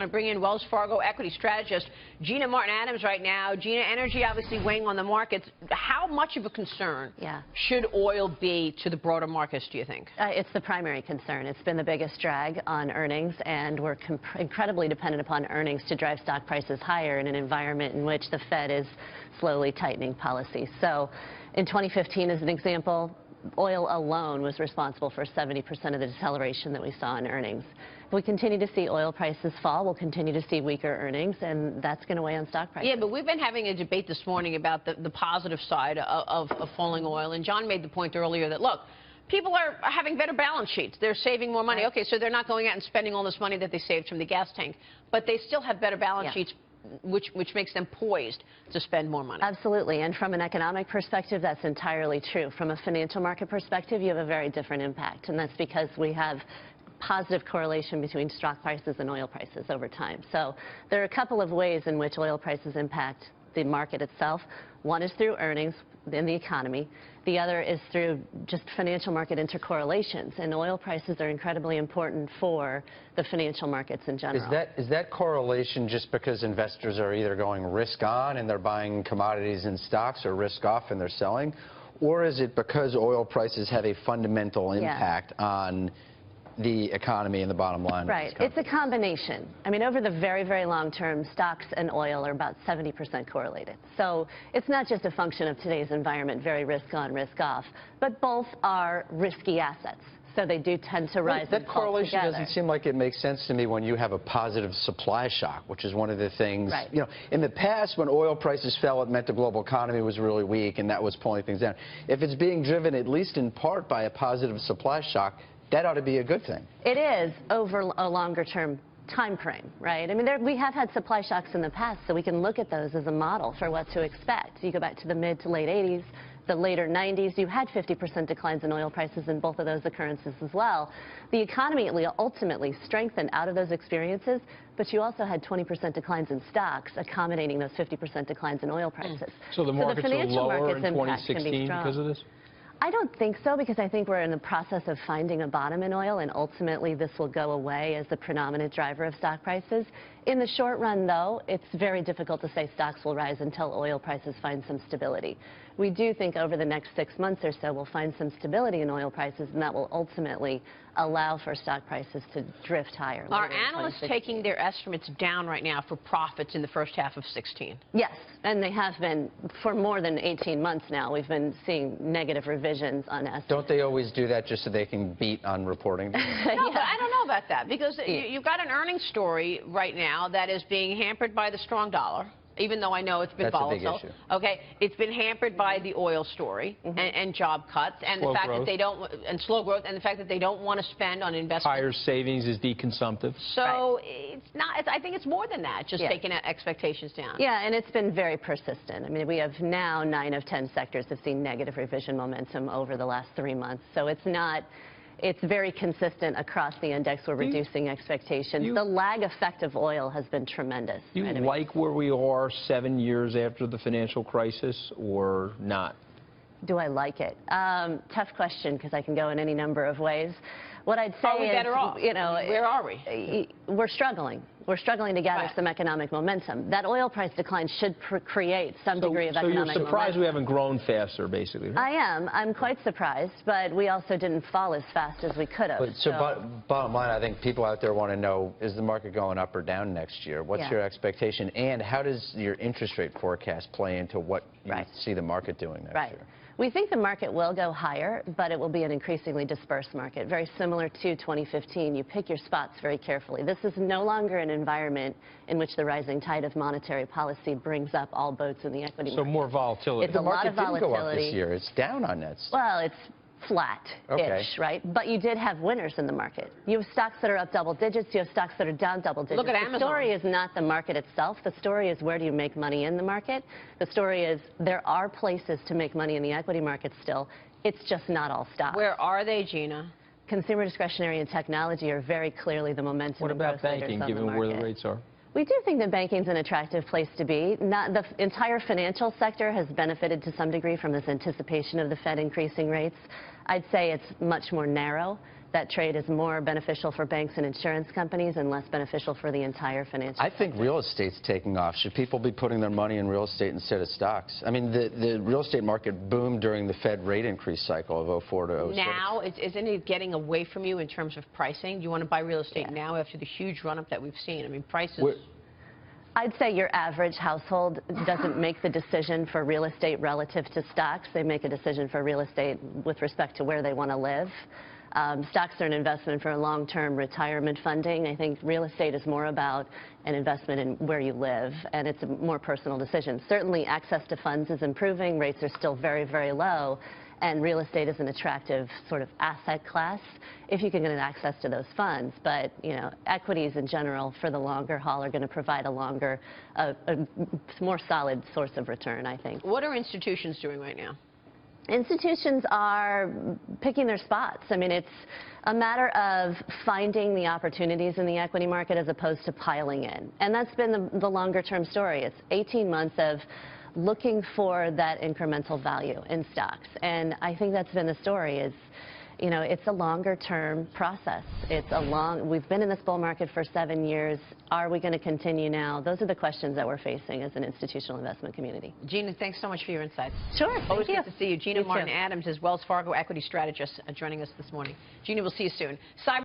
I bring in Wells Fargo equity strategist Gina Martin-Adams right now. Gina, energy obviously weighing on the markets. How much of a concern should oil be to the broader markets, do you think? It's the primary concern. It's been the biggest drag on earnings, and we're incredibly dependent upon earnings to drive stock prices higher in an environment in which the Fed is slowly tightening policy. So in 2015, as an example, oil alone was responsible for 70% of the deceleration that we saw in earnings. If we continue to see oil prices fall, we'll continue to see weaker earnings, and that's going to weigh on stock prices. Yeah, but we've been having a debate this morning about the positive side of falling oil, and John made the point earlier that, look, people are having better balance sheets. They're saving more money. Okay, so they're not going out and spending all this money that they saved from the gas tank, but they still have better balance sheets, which makes them poised to spend more money. Absolutely, and from an economic perspective, that's entirely true. From a financial market perspective, you have a very different impact, and that's because we have positive correlation between stock prices and oil prices over time. So there are a couple of ways in which oil prices impact the market itself. One is through earnings in the economy. The other is through just financial market intercorrelations, and oil prices are incredibly important for the financial markets in general. Is that correlation just because investors are either going risk on and they're buying commodities and stocks, or risk off and they're selling? Or is it because oil prices have a fundamental impact on the economy and the bottom line? Right. It's a combination. I mean, over the very, very long term, stocks and oil are about 70% correlated. So it's not just a function of today's environment, very risk on, risk off, but both are risky assets. So they do tend to rise and fall together. That correlation doesn't seem like it makes sense to me when you have a positive supply shock, which is one of the things, you know, in the past when oil prices fell, it meant the global economy was really weak and that was pulling things down. If it's being driven at least in part by a positive supply shock, that ought to be a good thing. It is over a longer-term time frame, right? I mean, we have had supply shocks in the past, so we can look at those as a model for what to expect. You go back to the mid to late 80s, the later 90s, you had 50% declines in oil prices in both of those occurrences as well. The economy ultimately strengthened out of those experiences, but you also had 20% declines in stocks accommodating those 50% declines in oil prices. So the markets are lower in 2016 because of this? I don't think so, because I think we're in the process of finding a bottom in oil, and ultimately this will go away as the predominant driver of stock prices. In the short run, though, it's very difficult to say stocks will rise until oil prices find some stability. We do think over the next 6 months or so we'll find some stability in oil prices, and that will ultimately allow for stock prices to drift higher. Are analysts taking their estimates down right now for profits in the first half of 16? Yes, and they have been for more than 18 months now. We've been seeing negative revisions on estimates. Don't they always do that just so they can beat on reporting? No, but I don't know about that, because you've got an earnings story right now that is being hampered by the strong dollar, even though I know it's been volatile. That's a big issue. Okay, it's been hampered by the oil story and job cuts and the fact that they don't, and slow growth, and the fact that they don't want to spend on investment. Higher savings is deconsumptive. So it's not. I think it's more than that. Just taking expectations down. Yeah, and it's been very persistent. I mean, we have now 9 of 10 sectors have seen negative revision momentum over the last 3 months. So it's not. It's very consistent across the index. We're reducing expectations. The lag effect of oil has been tremendous. Do you like where we are 7 years after the financial crisis, or not? Do I like it? Tough question, because I can go in any number of ways. What I'd say are we better off? You know, where are we? We're struggling. We're struggling to gather some economic momentum. That oil price decline should create some degree of economic momentum. So you're surprised we haven't grown faster, basically? Right? I am. I'm quite surprised, but we also didn't fall as fast as we could have. So bottom line, I think people out there want to know, is the market going up or down next year? What's your expectation? And how does your interest rate forecast play into what you see the market doing next year? We think the market will go higher, but it will be an increasingly dispersed market, very similar to 2015. You pick your spots very carefully. This is no longer an environment in which the rising tide of monetary policy brings up all boats in the equity market. So more volatility. It's a lot of volatility. The market didn't go up this year. It's down on that. Well, it's flat-ish, right? But you did have winners in the market. You have stocks that are up double digits. You have stocks that are down double digits. Look at Amazon. The story is not the market itself. The story is, where do you make money in the market? The story is, there are places to make money in the equity market still. It's just not all stocks. Where are they, Gina? Consumer discretionary and technology are very clearly the momentum. What about banking, given where the rates are? We do think that banking is an attractive place to be. The entire financial sector has benefited to some degree from this anticipation of the Fed increasing rates. I'd say it's much more narrow that trade is more beneficial for banks and insurance companies and less beneficial for the entire financial I think real estate's taking off. Should people be putting their money in real estate instead of stocks? I mean, the real estate market boomed during the Fed rate increase cycle of 04 to 06. Now, isn't it getting away from you in terms of pricing? Do you want to buy real estate now after the huge run-up that we've seen? I mean, prices... I'd say your average household doesn't make the decision for real estate relative to stocks. They make a decision for real estate with respect to where they want to live. Stocks are an investment for long-term retirement funding. I think real estate is more about an investment in where you live, and it's a more personal decision. Certainly, access to funds is improving. Rates are still very, very low, and real estate is an attractive sort of asset class if you can get access to those funds. But, you know, equities in general for the longer haul are going to provide a more solid source of return, I think. What are institutions doing right now? Institutions are picking their spots. I mean, it's a matter of finding the opportunities in the equity market as opposed to piling in. And that's been the longer-term story. It's 18 months of looking for that incremental value in stocks. And I think that's been the story is, you know, it's a longer-term process. We've been in this bull market for 7 years. Are we going to continue now? Those are the questions that we're facing as an institutional investment community. Gina, thanks so much for your insights. Sure, Always thank you. good to see you. Gina Martin Adams is Wells Fargo equity strategist joining us this morning. Gina, we'll see you soon.